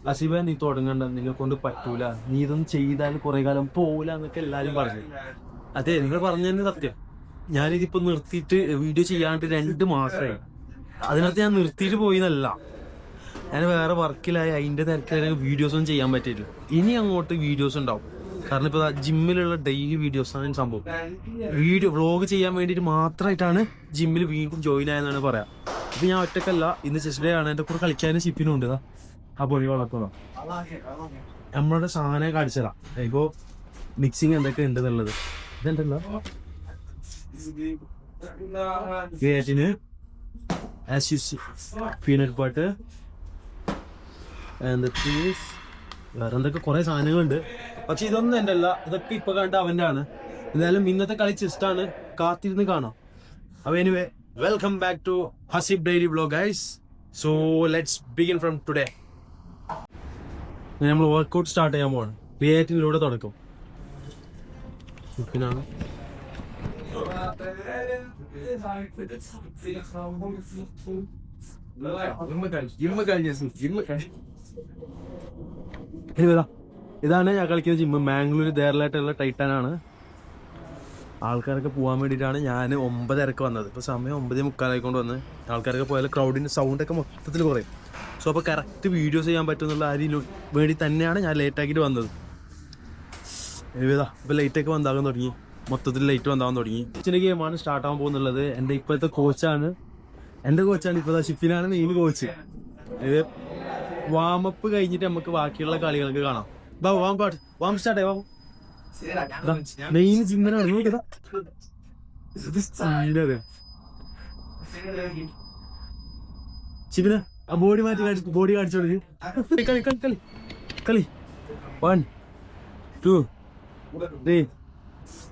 അസിബ നീ തുടങ്ങണ്ട, നിന്നെ കൊണ്ട് പറ്റൂല, നീ ഇതൊന്നും ചെയ്താൽ കുറെ കാലം പോവില്ല എന്നൊക്കെ എല്ലാരും പറഞ്ഞു. അതെ, നിങ്ങൾ പറഞ്ഞതന്നെ സത്യം. ഞാനിതിപ്പോ നിർത്തിയിട്ട് വീഡിയോ ചെയ്യാണ്ട് 2 മാസമായി. അതിനകത്ത് ഞാൻ നിർത്തിയിട്ട് പോയിന്നല്ല, ഞാൻ വേറെ വർക്കിലായി, അതിന്റെ തിരക്കിലായി വീഡിയോസ് ഒന്നും ചെയ്യാൻ പറ്റിയില്ല. ഇനി അങ്ങോട്ട് വീഡിയോസ് ഉണ്ടാവും. കാരണം ഇപ്പൊ ജിമ്മിലുള്ള ഡെയിലി വീഡിയോസ് ആണ് സംഭവം. വീഡിയോ വ്ളോഗ് ചെയ്യാൻ വേണ്ടിയിട്ട് മാത്രമായിട്ടാണ് ജിമ്മിൽ വീണ്ടും ജോയിൻ ആയെന്നാണ് പറയാം. ഇപ്പൊ ഞാൻ ഒറ്റക്കല്ല, ഇന്ന് ചെസ് ഡേ ആണ്. എന്റെ കൂടെ കളിക്കാനും ഷിപ്പിനും ഉണ്ട്. ആ പൊടി വളർത്തുക നമ്മളുടെ സാധനം കാണിച്ചതാ. ഇപ്പോ മിക്സിങ് എന്തൊക്കെ ഉണ്ടെന്നുള്ളത് ഇതുണ്ടല്ലോ. ക്രിയേറ്റിന്, പീനട്ട് ബട്ടർ, വേറെ എന്തൊക്കെ കുറെ സാധനങ്ങളുണ്ട്. പക്ഷെ ഇതൊന്നും എൻ്റെ അല്ല, ഇതൊക്കെ ഇപ്പൊ കണ്ട അവൻ്റെ ആണ്. എന്തായാലും ഇന്നത്തെ കളി ചെസ്റ്റാണ്, കാത്തിരുന്ന് കാണാം. അപ്പൊ anyway, welcome back to Haseeb daily vlog guys. So let's begin from today. നമ്മൾ വർക്കൗട്ട് സ്റ്റാർട്ട് ചെയ്യാൻ പോവാണ്. ക്രിയേറ്റിനിലൂടെ തുടക്കം. ഷിപ്പിനാണ് ഇതാണ് ഞാൻ കളിക്കുന്ന ജിമ്മ്. മാംഗ്ലൂർ ദേർലായിട്ടുള്ള ടൈറ്റാൻ ആണ്. ആൾക്കാരൊക്കെ പോകാൻ വേണ്ടിയിട്ടാണ് ഞാൻ 9:30 വന്നത്. ഇപ്പോൾ സമയം 9:45 വന്ന്. ആൾക്കാരൊക്കെ പോയാൽ ക്രൗഡിൻ്റെ സൗണ്ടൊക്കെ മൊത്തത്തിൽ കുറയും. സോ അപ്പോൾ കറക്റ്റ് വീഡിയോസ് ചെയ്യാൻ പറ്റുമെന്നുള്ള ആരും വേണ്ടി തന്നെയാണ് ഞാൻ ലേറ്റാക്കിയിട്ട് വന്നത്. ഇപ്പോൾ ലൈറ്റൊക്കെ വന്നാകാൻ തുടങ്ങി, മൊത്തത്തിൽ ലൈറ്റ് വന്നാകാൻ തുടങ്ങി. കൊച്ചിൻ്റെ ഗെയിമാണ് സ്റ്റാർട്ട് ആകാൻ പോകുന്നുള്ളത്. എൻ്റെ ഇപ്പോഴത്തെ കോച്ചാണ്, ഇപ്പോൾ ഷിഫിനാണ് മെയിൻ കോച്ച്. ഇത് വാമപ്പ് കഴിഞ്ഞിട്ട് നമുക്ക് ബാക്കിയുള്ള കളികൾക്ക് കാണാം. വാം സ്റ്റാർട്ട് ആവാം. മെയിൻ ജിമ്മിനാണ് നോക്കിയതാ. ഷിഫിന ആ ബോഡി മാറ്റി, ബോഡി കാണിച്ചോളൂ. കളി കളി കളി കളി 1 2 3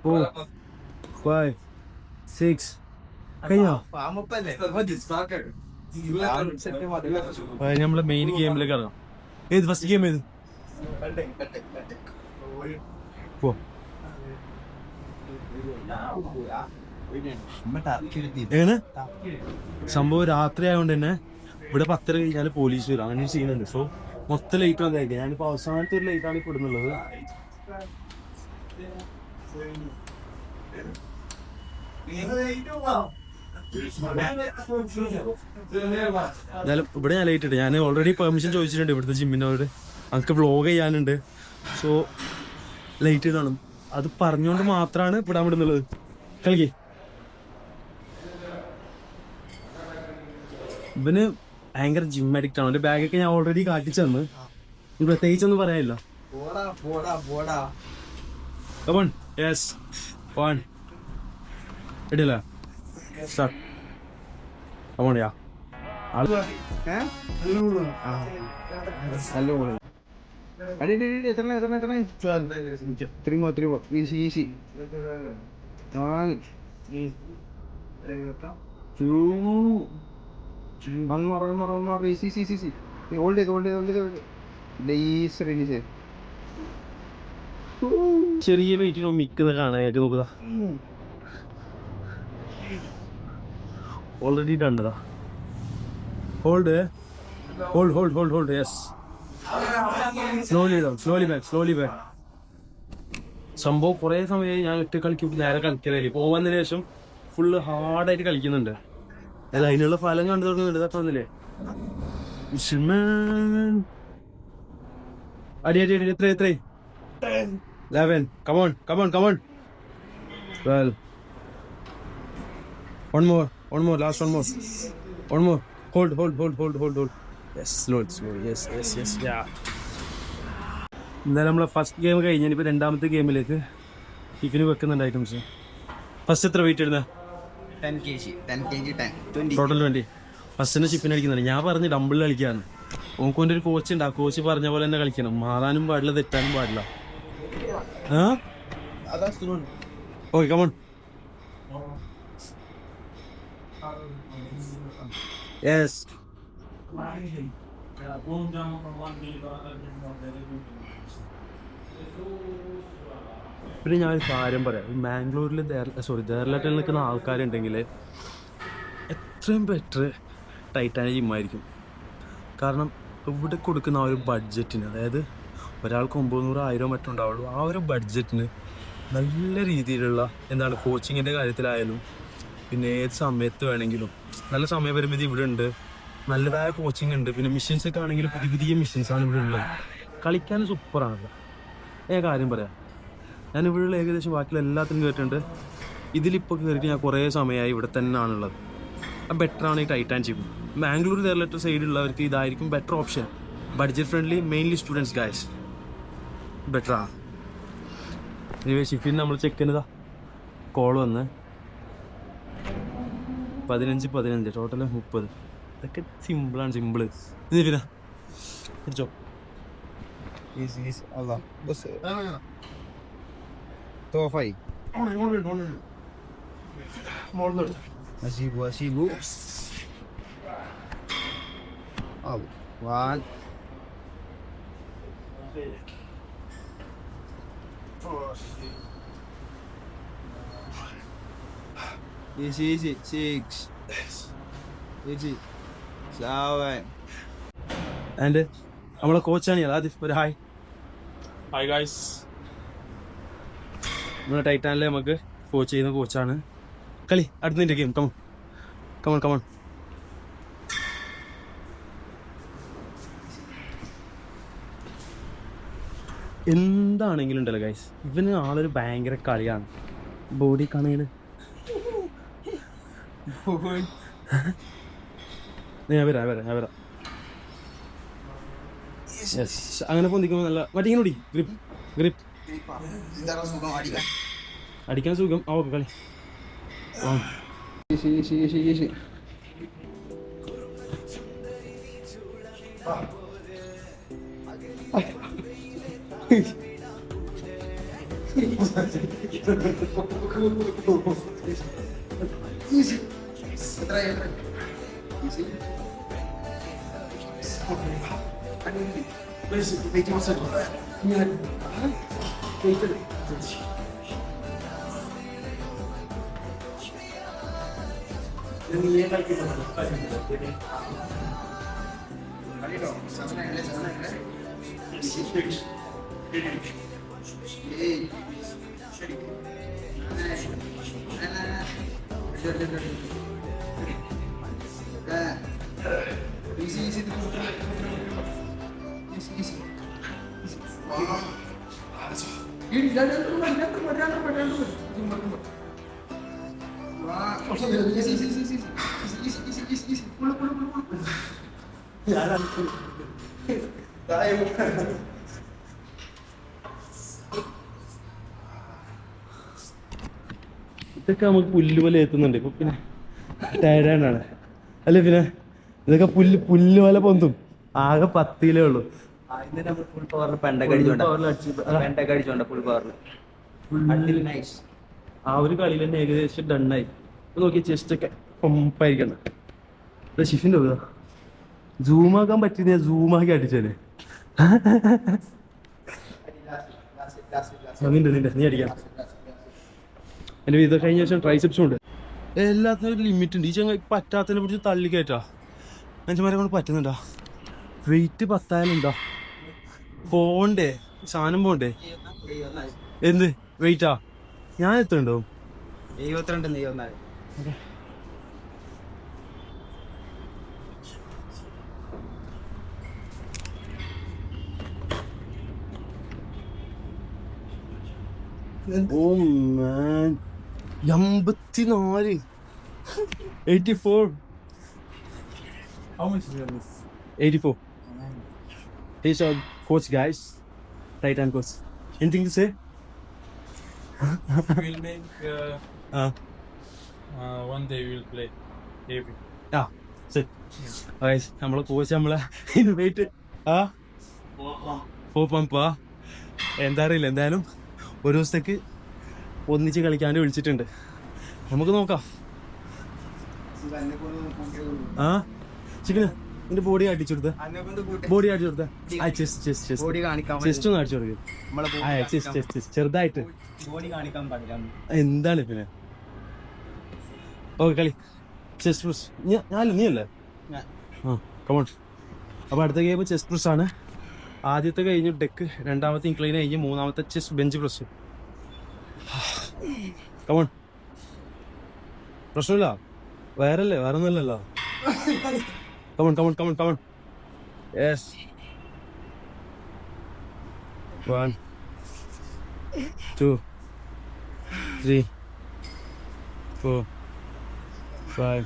4 5 6 കഴിഞ്ഞോ? നമ്മളെ മെയിൻ ഗെയിമിലേക്ക് ഇറങ്ങാം. ഏത് ഫസ്റ്റ് ഗെയിം ഏത്? എങ്ങനെ സംഭവം രാത്രി ആയതുകൊണ്ട് തന്നെ ഇവിടെ 10:30 കഴിഞ്ഞാൽ പോലീസ് വരും, അങ്ങനെ ചെയ്യുന്നുണ്ട്. സോ മൊത്തം ലൈറ്റ് വന്നായിരിക്കും. ഞാനിപ്പോ അവസാനത്തെ ഒരു ലൈറ്റാണ് ഇപ്പൊ ഇടുന്നുള്ളത്. എന്നാലും ഇവിടെ ഞാൻ ലൈറ്റ് ഇട്ട്, ഞാൻ ഓൾറെഡി പെർമിഷൻ ചോദിച്ചിട്ടുണ്ട് ഇവിടുത്തെ ജിമ്മിനോട്. നമുക്ക് വ്ളോഗ് ചെയ്യാനുണ്ട്, സോ ലൈറ്റ് ഇടണം. അത് പറഞ്ഞുകൊണ്ട് മാത്രമാണ് ഇടാൻ വിടുന്നുള്ളത്. കളിക്കേ. ഇവന് ഭയങ്കര ജിം അഡിക്റ്റ് ആണ്. ഒരു ബാഗൊക്കെ ഞാൻ ഓൾറെഡി കാട്ടിച്ചു തന്നു, പ്രത്യേകിച്ചൊന്നും പറയാനില്ല. ഇടില്ല അമോണിയാ ചെറിയ വെയിറ്റിനോ മിക്കുന്ന കാണാനായിട്ട് നോക്കുക. ഓൾറെഡി ഡണ്ടതാ. Hold hold hold hold hold yes. Slowly down, slowly back. സംഭവം കുറേ സമയമായി ഞാൻ ഒറ്റ കളിക്കും, നേരെ കളിക്കലായി. പോകുന്നതിന് ശേഷം ഫുള്ള് ഹാർഡായിട്ട് കളിക്കുന്നുണ്ട്. അല്ല, അതിനുള്ള ഫലം കണ്ടു തുടങ്ങുന്നുണ്ട്. ഇതൊക്കെ വന്നില്ലേ? അടി 11. Come on. 12. One more. Last one more. Hold. Yes, slowly. Yes. Yeah. എന്തായാലും നമ്മളെ ഫസ്റ്റ് ഗെയിം കഴിഞ്ഞാൽ ഇപ്പോൾ രണ്ടാമത്തെ ഗെയിമിലേക്ക് ടിഫിന് വെക്കുന്നുണ്ട് ഐറ്റംസ്. ഫസ്റ്റ് എത്ര വെയിറ്റ് ഇടുന്നത്? 10 kg. ടോട്ടൽ 20. ഫസ്റ്റിന് ഷിപ്പിന് അടിക്കുന്നുണ്ട്. ഞാൻ പറഞ്ഞ് ഡംബിളിൽ കളിക്കാന്ന്. ഓൻകൊണ്ട് ഒരു കോച്ച് ഉണ്ട്, ആ കോച്ച് പറഞ്ഞ പോലെ തന്നെ കളിക്കണം. മാറാനും പാടില്ല, തെറ്റാനും പാടില്ല. Okay, come on. യെസ്. പിന്നെ ഞാനൊരു കാര്യം പറയാം. മാംഗ്ലൂരിൽ ദേർലാറ്റിൽ നിൽക്കുന്ന ആൾക്കാരുണ്ടെങ്കിൽ എത്രയും ബെറ്റർ ടൈറ്റാനിക് ജിമ്മായിരിക്കും. കാരണം ഇവിടെ കൊടുക്കുന്ന ആ ഒരു ബഡ്ജറ്റിന്, അതായത് ഒരാൾക്ക് 900-1000 മറ്റും ഉണ്ടാവുള്ളൂ, ആ ഒരു ബഡ്ജറ്റിന് നല്ല രീതിയിലുള്ള എന്താണ് കോച്ചിങ്ങിൻ്റെ കാര്യത്തിലായാലും പിന്നെ ഏത് സമയത്ത് വേണമെങ്കിലും നല്ല സമയപരിമിതി ഇവിടെ ഉണ്ട്, നല്ലതായ കോച്ചിങ് ഉണ്ട്. പിന്നെ മെഷീൻസൊക്കെ ആണെങ്കിലും പുതിയ പുതിയ മെഷീൻസാണ് ഇവിടെ ഉള്ളത്. കളിക്കാൻ സൂപ്പറാണല്ലോ. ഞാൻ കാര്യം പറയാം, ഞാൻ ഇവിടെയുള്ള ഏകദേശം ബാക്കിയുള്ള എല്ലാത്തിനും കേട്ടിട്ടുണ്ട്. ഇതിലിപ്പോൾ കയറിയിട്ട് ഞാൻ കുറേ സമയമായി ഇവിടെ തന്നെയാണുള്ളത്. ബെറ്ററാണ് ഈ ടൈറ്റാൻ ജിം. ബാംഗ്ലൂർ കേരളത്തെ സൈഡിലുള്ളവർക്ക് ഇതായിരിക്കും better option. Budget friendly, mainly students guys, ബെറ്ററാണ്. ഇനി ഷിഫിൻ നമ്മൾ ചെക്ക് ചെയ്യുന്നതാ കോൾ വന്ന് 15 ടോട്ടൽ 30. ഇതൊക്കെ സിമ്പിളാണ്, സിമ്പിള്. ഇത് പിന്നെ പിടിച്ചോ. Allah. بص توفي اسيبه ابو وان easy 6 easy 7 ആൻഡ് നമ്മളെ കോച്ചാണ് ആദിഫ്. ഒരു ഹായ്. Hi guys. നമ്മളെ ടൈറ്റാനിൽ നമുക്ക് കോച്ച് ചെയ്യുന്ന കോച്ചാണ്. കളി അടുത്തതിൻ്റെ ഗെയിം. Come on come on come on. എന്താണെങ്കിലും ഉണ്ടല്ലോ ഗൈസ്, ഇവന് ആളൊരു ഭയങ്കര കളിയാണ്. ബോഡി കണയിൽ ഞാൻ വരാം. യെസ്, അങ്ങനെ പൊന്തിക്കുമ്പോൾ നല്ല മറ്റേ ഓടി ഗ്രിപ്പ് അടിക്കാൻ സുഖം. ആ ഓക്കെ കളി. easy ഇതൊക്കെ നമുക്ക് പുല്ല് പോലെ എത്തുന്നുണ്ട് ഇപ്പൊ. പിന്നെ ടയർഡാണ് അല്ലേ? പിന്നെ ഇതൊക്കെ പുല്ല് പോലെ പൊന്തും. ആകെ 10 കിലോ ഉള്ളൂ. ആ ഒരു കളിയിൽ തന്നെ ഏകദേശം ഡണ്ണായി. നോക്കി ചെസ്റ്റൊക്കെ പമ്പായിരിക്കണം. ഷിഫിൻ്റെ സൂമാക്കാൻ പറ്റിയ സൂമാക്കി അടിച്ചാലേ. നിന്റെ നീ അടിക്കാം. എൻ്റെ ഇത് കഴിഞ്ഞ ശേഷം ട്രൈസെപ്സും ഉണ്ട്. എല്ലാത്തിനും ഒരു ലിമിറ്റ് ഉണ്ട്. ഈ ചങ്ങ പറ്റാത്തതിനെ പിടിച്ച് തള്ളി കയറ്റാ. മനുഷ്യന്മാരെ കൊണ്ട് പറ്റുന്നുണ്ടോ? വെയിറ്റ് 10,000 ഉണ്ടോ? പോണ്ടേ, സാധനം പോണ്ടേ. എന്ത് വെയിറ്റാ? ഞാൻ എത്തുന്നുണ്ടോ? 72 ഓ മാൻ, 84 84. How much is this? 84. He's our coach, guys. Titan coach. Anything to say? We'll make one day we'll play heavy. Yeah, sit. Guys, നമ്മളെ കോച്ച് നമ്മളെ വെയിറ്റ് 4 പമ്പാ എന്താ അറിയില്ല. എന്തായാലും ഒരു ദിവസത്തേക്ക് ഒന്നിച്ച് കളിക്കാൻ വിളിച്ചിട്ടുണ്ട്. നമുക്ക് നോക്കാം. ആ ചിക്കന് നിന്റെ ബോഡി അടിച്ചു കൊടുത്ത ചെസ്റ്റ് ഒന്ന് അടിച്ചു കൊടുക്കും. ചെറുതായിട്ട് എന്താണ് പിന്നെ. ഓക്കെ കളി. ചെസ്റ്റ് നീ അല്ലേ? ആ കമോൺ. അപ്പോൾ അടുത്ത ഗെയിം ചെസ്റ്റ് പ്രസ് ആണ്. ആദ്യത്തെ കഴിഞ്ഞു ഡെക്ക്, രണ്ടാമത്തെ ഇൻക്ലൈൻ കഴിഞ്ഞ്, മൂന്നാമത്തെ ചെസ്റ്റ് ബെഞ്ച് പ്രസ്. കമോൺ, പ്രശ്നമില്ല, വേറെ ഒന്നുമല്ലല്ലോ. Come on come on come on come on. Yes. 1 2 3 4 5.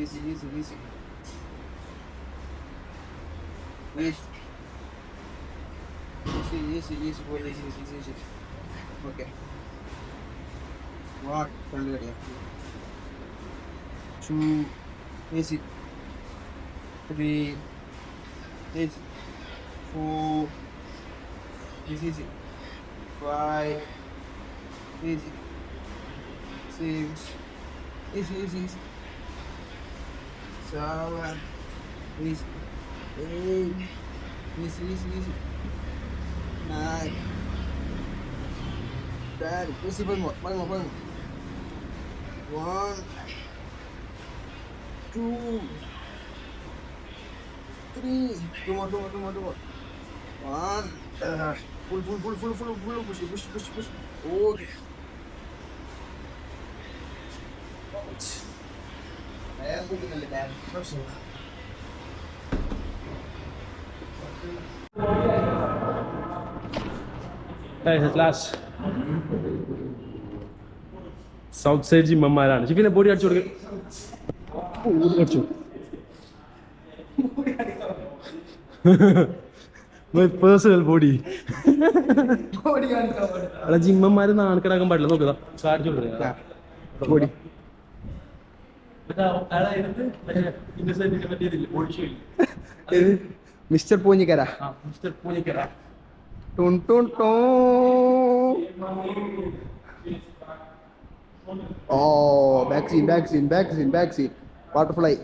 Easy. Okay. What? 2 easy. 3 easy. 4 easy. 5 easy. 6 easy. 7 easy. 8 easy. 9 10 easy. One more. 1 2 3 two more. 1 full push. Okay. South side ജിമ്മന്മാരാണ്. ഷിഫിനെ body അടിച്ചു കൊടുക്കുക. Personal body. അല്ല, ജിമ്മന്മാര് നാണക്കെടാക്കാൻ പാടില്ല. നോക്കുക കാണിച്ചു കൊടുക്കുക ബോഡി. മിസ്റ്റർ പൂഞ്ഞിക്കര. ഓ, ബാക്ക് സീൻ. ബട്ടർഫ്ലൈ.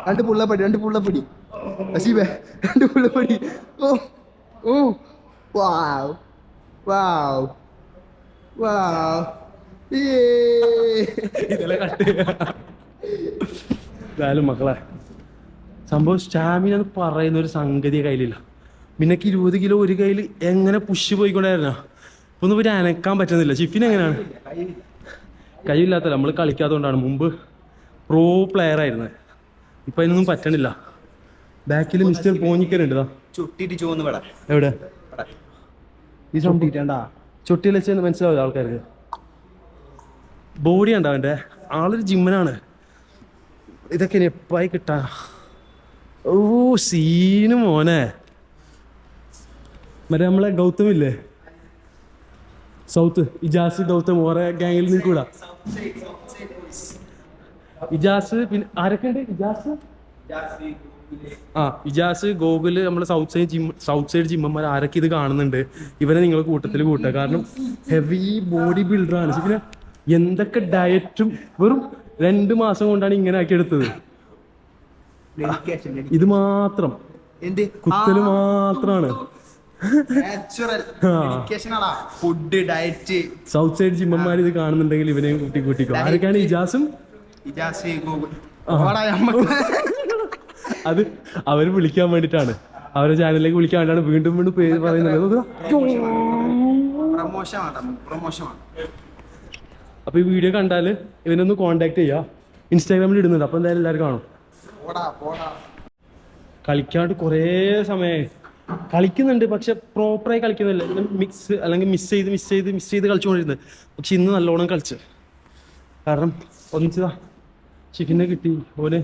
രണ്ട് പുള്ളപ്പടി. അസീബേ, രണ്ട് പുള്ളപ്പടി. ഓ, വാവ്. എന്തായാലും മക്കളെ, സംഭവം സ്റ്റാമിന എന്ന് പറയുന്ന ഒരു സംഗതി കയ്യിലില്ല. പിന്നൊക്കെ 20 കിലോ ഒരു കയ്യിൽ എങ്ങനെ പുഷ് പോയിക്കൊണ്ടായിരുന്ന ഒന്നും പിന്നെ അനക്കാൻ പറ്റുന്നില്ല. ഷിഫിന് എങ്ങനെയാണ്? കഴിയില്ലാത്തല്ല, നമ്മൾ കളിക്കാത്തതുകൊണ്ടാണ്. മുമ്പ് പ്രോ പ്ലെയർ ആയിരുന്നത്, ഇപ്പൊ അതിനൊന്നും പറ്റണില്ല. ബാക്കിൽ മിസ്റ്റർ പോഞ്ഞിക്കലുണ്ട്. ചുട്ടിട്ട് ചോന്ന് പട എവിടെ ഈ ചുട്ടിട്ടാ ചുട്ടിയിൽ വെച്ച് മനസ്സിലാവില്ല ആൾക്കാർക്ക്. ബോഡി ഉണ്ടോ അവൻ്റെ? ആളൊരു ജിമ്മനാണ്. ഇതൊക്കെ എപ്പായി കിട്ടാ. ഓ, സീന് മോനെ. മറ്റേ നമ്മളെ ഗൗതമില്ലേ, സൗത്ത് ഇജാസ് ഗൗതം, ഓരോ ഗാങ്ങിൽ നിന്ന് കൂടാ. ഇജാസ്, പിന്നെ ആരൊക്കെ ഉണ്ട്? ഇജാസ്, ഗോകുല്, നമ്മുടെ സൗത്ത് സൈഡ് ജിമ്മന്മാർ ആരൊക്കെ ഇത് കാണുന്നുണ്ട്, ഇവരെ നിങ്ങൾ കൂട്ടത്തിൽ കൂട്ടുക. കാരണം ഹെവി ബോഡി ബിൽഡറാണ്. പിന്നെ എന്തൊക്കെ ഡയറ്റും വെറും 2 മാസം കൊണ്ടാണ് ഇങ്ങനെ ആക്കി എടുത്തത്. ഇത് മാത്രം കുത്തല് മാത്രമാണ്. Food diet. സൗത്ത് സൈഡ് ജിമ്മന്മാർ ഇത് കാണുന്നുണ്ടെങ്കിൽ ഇവനെയും കൂട്ടിക്കോ. ആരൊക്കെയാണ്? ഇജാസും അത് അവര് വിളിക്കാൻ വേണ്ടിട്ടാണ്, അവരുടെ ചാനലിലേക്ക് വിളിക്കാൻ വേണ്ടിയാണ് വീണ്ടും പേര് പറയുന്നത്. അപ്പൊ ഈ വീഡിയോ കണ്ടാല് ഇവനൊന്ന് കോണ്ടാക്ട് ചെയ്യാം. ഇൻസ്റ്റാഗ്രാമിൽ ഇടുന്നുണ്ട്, അപ്പൊ എന്തായാലും എല്ലാവരും കാണും. കളിക്കാണ്ട് കുറേ സമയമായി. കളിക്കുന്നുണ്ട്, പക്ഷെ പ്രോപ്പറായി കളിക്കുന്നില്ല. മിസ് ചെയ്ത് കളിച്ചുകൊണ്ടിരുന്നത്. പക്ഷെ ഇന്ന് നല്ലോണം കളിച്ച്. കാരണം ഒന്നിച്ചതാ ഷിഫിനെ കിട്ടി, ഓന്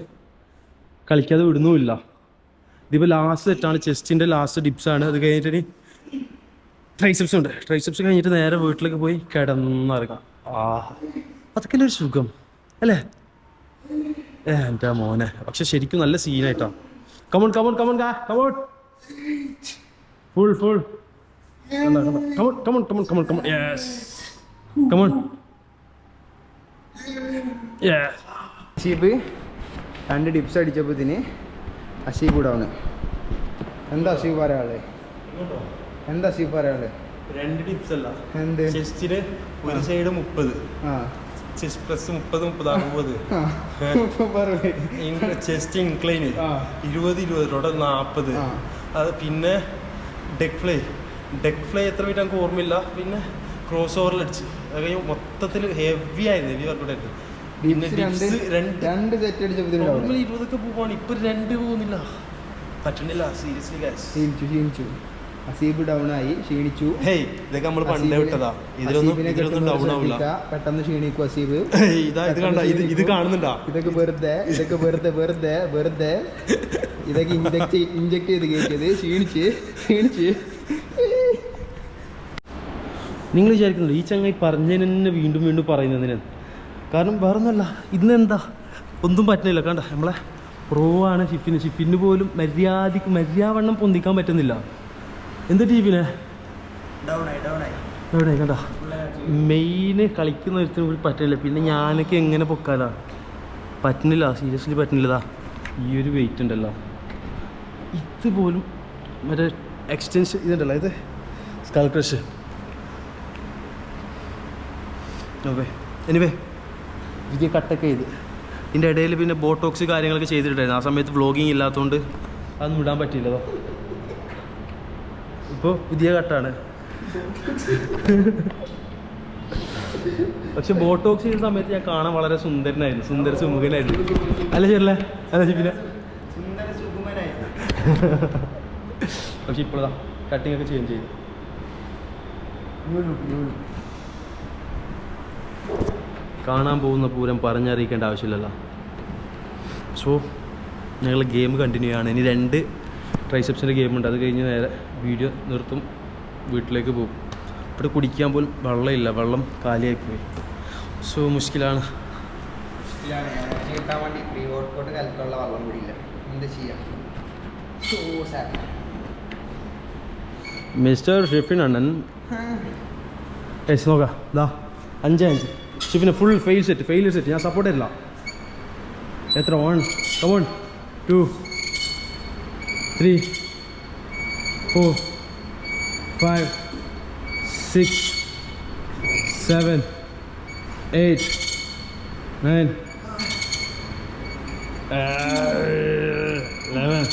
കളിക്കാതെ വിടുന്നുമില്ല. ഇതിപ്പോൾ ലാസ്റ്റ് സെറ്റാണ്, ചെസ്റ്റിൻ്റെ ലാസ്റ്റ് ഡിപ്സാണ്. അത് കഴിഞ്ഞിട്ട് ട്രൈസെപ്സ് ഉണ്ട്. ട്രൈസെപ്സ് കഴിഞ്ഞിട്ട് നേരെ വീട്ടിലേക്ക് പോയി കിടന്നിറങ്ങാം. അതൊക്കെ ഒരു സുഖം അല്ലേ എൻ്റെ മോനെ. പക്ഷെ ശരിക്കും നല്ല സീനായിട്ടാ. Come on full yes come on. Asheeb 2 dips അടിച്ചപ്പോഴത്തിന് അഷീബ് കൂടെ വന്നു. എന്താ അഷീബ് പറയാനുള്ളത്? 2 ടിപ്സ് അല്ല, എന്ത്? ചെസ്റ്റിന് ഒരു side 30, chest press 30 60 chest incline 20 40 അത് പിന്നെ ഡെക്ക് ഫ്ലൈ എത്ര വീട്ട് നമുക്ക് ഓർമ്മയില്ല. പിന്നെ ക്രോസ് ഓവറിൽ അടിച്ച് അത് കഴിഞ്ഞ് മൊത്തത്തിൽ ഹെവി ആയിരുന്നു, ഹെവി വർക്കൗട്ട് ആയിരുന്നു. പിന്നെ ഡിപ്സ് 2 സെറ്റ് അടിച്ചപ്പോൾ 20 പോവാണ്, ഇപ്പൊ 2 പോകുന്നില്ല, പറ്റണില്ല സീരിയസ്ലി ഗൈസ്. ക്ഷീണിച്ചു അസീബ് ഡൗൺ ആയി, ക്ഷീണിച്ചു. ഹേയ് ഇതൊക്കെ നമ്മൾ പണ്ടേ വിട്ടതാ, ഇതിലൊന്നും ഡൗൺ ആവില്ല, പെട്ടെന്ന് ക്ഷീണിക്കും അസീബ്. ഇത് കാണുന്നുണ്ടാ, ഇതൊക്കെ വെറുതെ ഇതൊക്കെ ഇഞ്ചക്ട് ചെയ്ത് കയറ്റിയത്. ക്ഷീണിച്ച് നിങ്ങൾ വിചാരിക്കുന്നുണ്ടോ ഈ ചങ്ങായി പറഞ്ഞതിന് തന്നെ വീണ്ടും പറയുന്നതിന്? കാരണം വേറെ ഒന്നുമല്ല, ഇന്നെന്താ ഒന്നും പറ്റുന്നില്ല. കണ്ട നമ്മളെ പ്രോ ആണ് ഷിഫിന് പോലും മര്യാദവണ്ണം പൊന്തിക്കാൻ പറ്റുന്നില്ല. എന്താ ടീമിനെ ഡൗണായി കണ്ട. മെയിന് കളിക്കുന്ന ഒരുത്തിനും കൂടി പറ്റില്ല. പിന്നെ ഞാനൊക്കെ എങ്ങനെ പൊക്കാലാ, പറ്റുന്നില്ല, സീരിയസ്ലി പറ്റുന്നില്ലതാ. ഈ ഒരു വെയിറ്റ് ഉണ്ടല്ലോ, ഇതുപോലും മറ്റേ എക്സ്റ്റൻഷൻ ഇതുണ്ടല്ലോ, ഇത് സ്കാൽ ക്രഷ്. എനിവേ എനിക്ക് കട്ടൊക്കെ ചെയ്ത് ഇതിൻ്റെ ഇടയിൽ പിന്നെ ബോട്ടോക്സ് കാര്യങ്ങളൊക്കെ ചെയ്തിട്ടുണ്ടായിരുന്നു. ആ സമയത്ത് വ്ളോഗിങ് ഇല്ലാത്തതുകൊണ്ട് അതൊന്നും വിടാൻ പറ്റിയില്ലതോ. ഇപ്പോൾ പുതിയ കട്ടാണ്. പക്ഷെ ബോട്ടോക്സ് ചെയ്ത സമയത്ത് ഞാൻ കാണാൻ വളരെ സുന്ദര സുമുഖനായിരുന്നു. അല്ല ശരിയല്ലേ? അല്ല ശിപ്പിനെ പക്ഷെ ഇപ്പോഴാ കട്ടിങ് ഒക്കെ ചേഞ്ച് ചെയ്തു. കാണാൻ പോകുന്ന പൂരം പറഞ്ഞറിയിക്കേണ്ട ആവശ്യമില്ലല്ലോ. സോ ഞങ്ങൾ ഗെയിം കണ്ടിന്യൂ ആണ്. ഇനി 2 ട്രൈസെപ്സിൻ്റെ ഗെയിമുണ്ട്, അത് കഴിഞ്ഞ് നേരെ വീഡിയോ നിർത്തും, വീട്ടിലേക്ക് പോകും. ഇവിടെ കുടിക്കാൻ പോലും വെള്ളമില്ല, വെള്ളം കാലിയായിപ്പോയി. സോ മുഷ്കിലാണ്. മിസ്റ്റർ ഷിഫിൻ അണ്ണൻ നോക്കാം, ദാ 5 ഷിഫിന് ഫുൾ ഫെയിലിയർ സെറ്റ്. ഞാൻ സപ്പോർട്ട് ചെയ്തില്ല. എത്ര 1 2 3 4 5 6 7 8 9 11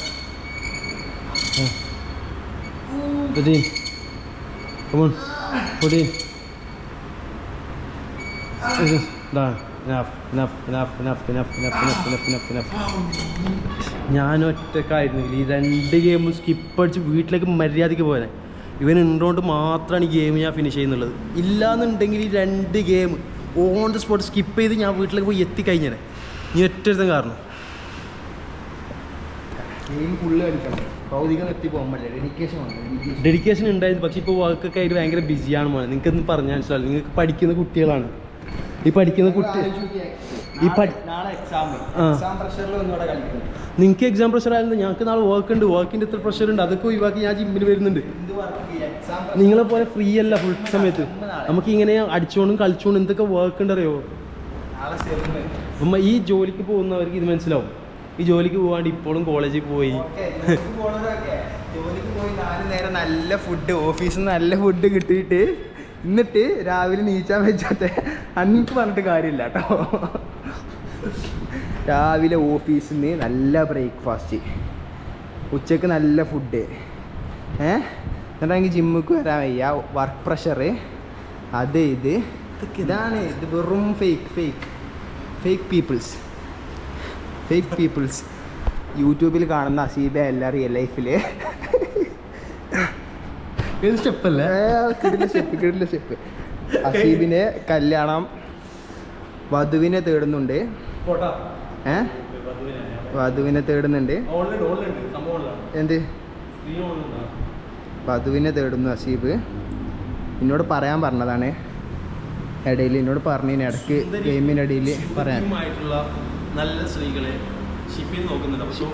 13 14 ഞാൻ ഒറ്റക്കായിരുന്നെങ്കിൽ ഈ 2 ഗെയിമും സ്കിപ്പ് അടിച്ച് വീട്ടിലേക്ക് മര്യാദയ്ക്ക് പോയത്. ഇവൻ ഉണ്ടോണ്ട് മാത്രമാണ് ഈ ഗെയിം ഞാൻ ഫിനിഷ് ചെയ്യുന്നുള്ളത്. ഇല്ലാന്നുണ്ടെങ്കിൽ ഈ 2 game on the spot skip ചെയ്ത് ഞാൻ വീട്ടിലേക്ക് പോയി എത്തിക്കഴിഞ്ഞാൽ നീ ഒറ്റ കാരണം ഡെഡിക്കേഷൻ ഉണ്ടായിരുന്നു. പക്ഷെ ഇപ്പോൾ വർക്കൊക്കെ ആയിട്ട് ഭയങ്കര ബിസിയാണ് മോനെ. നിങ്ങൾക്കൊന്നും പറഞ്ഞാൽ മനസ്സിലാവില്ല. നിങ്ങൾക്ക് പഠിക്കുന്ന കുട്ടികളാണ്, ഈ പഠിക്കുന്ന കുട്ടി നിങ്ങൾക്ക് എക്സാം പ്രഷർ ആയിരുന്നു. ഞങ്ങൾക്ക് നാളെ വർക്ക് ഉണ്ട്, വർക്കിൻ്റെ എത്ര പ്രഷർ ഉണ്ട്, അതൊക്കെ ഒഴിവാക്കി ഞാൻ ജിമ്മിൽ വരുന്നുണ്ട്. നിങ്ങളെ പോലെ ഫ്രീ അല്ല ഫുൾ സമയത്ത്. നമുക്ക് ഇങ്ങനെ അടിച്ചോണ്ടും കളിച്ചോണ്ടും എന്തൊക്കെ വർക്ക് ഉണ്ട് അറിയോ. അമ്മ ഈ ജോലിക്ക് പോകുന്നവർക്ക് ഇത് മനസ്സിലാവും. ഈ ജോലിക്ക് പോകാണ്ട് ഇപ്പോഴും കോളേജിൽ പോയി ജോലിക്ക് പോയി 4 നേരം നല്ല ഫുഡ്, ഓഫീസിൽ നിന്ന് നല്ല ഫുഡ് കിട്ടിയിട്ട് എന്നിട്ട് രാവിലെ നീച്ചാൻ വെച്ചാത്ത അന്നിക്ക് പറഞ്ഞിട്ട് കാര്യമില്ല കേട്ടോ. രാവിലെ ഓഫീസിൽ നിന്ന് നല്ല ബ്രേക്ക്ഫാസ്റ്റ്, ഉച്ചക്ക് നല്ല ഫുഡ്, എന്നിട്ടാണെങ്കിൽ ജിമ്മിക്ക് വരാൻ വയ്യ, വർക്ക് പ്രഷർ, അത് ഇതാണ് ഇത് വെറും ഫേക്ക് പീപ്പിൾസ്. യൂട്യൂബിൽ കാണുന്ന അസീബ അല്ല റിയൽ ലൈഫിൽ. സ്റ്റെപ്പല്ലേ കിടില സ്റ്റെപ്പ്. അസീബിനെ കല്യാണം വധുവിനെ തേടുന്നുണ്ട്. എന്ത് വധുവിനെ തേടുന്നു അസീബ്. എന്നോട് പറയാൻ പറഞ്ഞതാണ് ഇടയിൽ, എന്നോട് പറഞ്ഞു ഇടയ്ക്ക് ഗെയിമിനിടയിൽ പറയാൻ. നല്ല സ്ത്രീകളെ ഷിഫിൻ നോക്കുന്നുണ്ട്. പക്ഷേ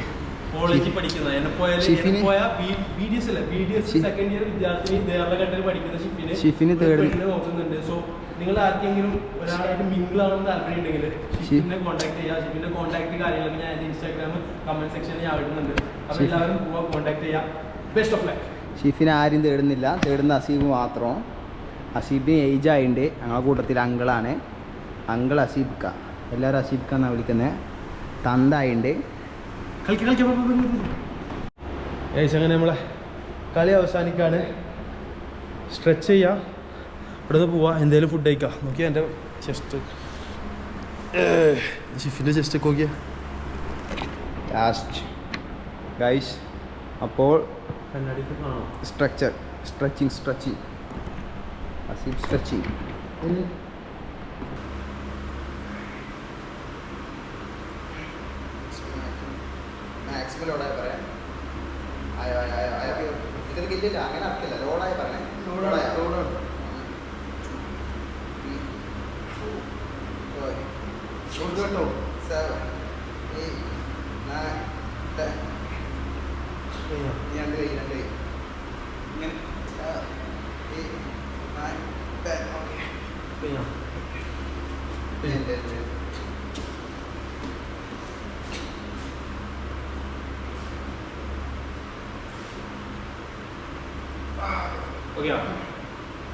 കോളേജിൽ പഠിക്കുന്ന സെക്കൻഡ് ഇയർ വിദ്യാർത്ഥി ദേവഘട്ടത്തിൽ പഠിക്കുന്ന ഷിഫിന് നോക്കുന്നുണ്ട്. സോ നിങ്ങൾ ആർക്കെങ്കിലും ഒരാളായിട്ട് മിങ്കിൾ ആണെന്ന് താല്പര്യം ഉണ്ടെങ്കിൽ ഷിഫിനെ കോൺടാക്ട് ചെയ്യുക. ഷിഫിന്റെ കോൺടാക്ട് കാര്യങ്ങളൊക്കെ ഞാൻ എൻ്റെ ഇൻസ്റ്റാഗ്രാം കമന്റ് സെക്ഷനിൽ ഞാൻ ഇടുന്നുണ്ട്. അപ്പോൾ എല്ലാവരും പോവാ, കോൺടാക്ട് ചെയ്യാം. Best of luck. ഷിഫിനെ ആരും തേടുന്നില്ല, തേടുന്ന അസീബ് മാത്രം. അസീബിന് ഏജ് ആയിട്ടുണ്ട്, ഞങ്ങളുടെ കൂട്ടത്തിൽ അങ്കിളാണ്. അങ്കിൾ അസീബ് ക, എല്ലാവരും അസീബ് ക എന്നാണ് വിളിക്കുന്നത്. തന്തായുണ്ട്. അങ്ങനെ നമ്മളെ കളി അവസാനിക്കാണ്. സ്ട്രെച്ച് ചെയ്യാം, ഇവിടെ നിന്ന് പോവാം, എന്തെങ്കിലും ഫുഡ് കഴിക്കാം. നോക്കിയാൽ എൻ്റെ ചെസ്റ്റ്, ഷിഫിൻ്റെ ചെസ്റ്റൊക്കെ നോക്കിയാൽ ലാസ്റ്റ് ഗൈസ്. അപ്പോൾ സ്ട്രെച്ചിങ് അസീബ് സ്ട്രെച്ചിങ്. മാക്സിമം ലോഡായി പറയാം. ഇതിൽ കിട്ടില്ല, അങ്ങനെ അറക്കില്ല. ലോഡായി പറഞ്ഞേ. ലോഡായി കേട്ടോ. 7 8 9 10. രണ്ട് കൈ ഇങ്ങനെ 8 9 10. ഓക്കെ.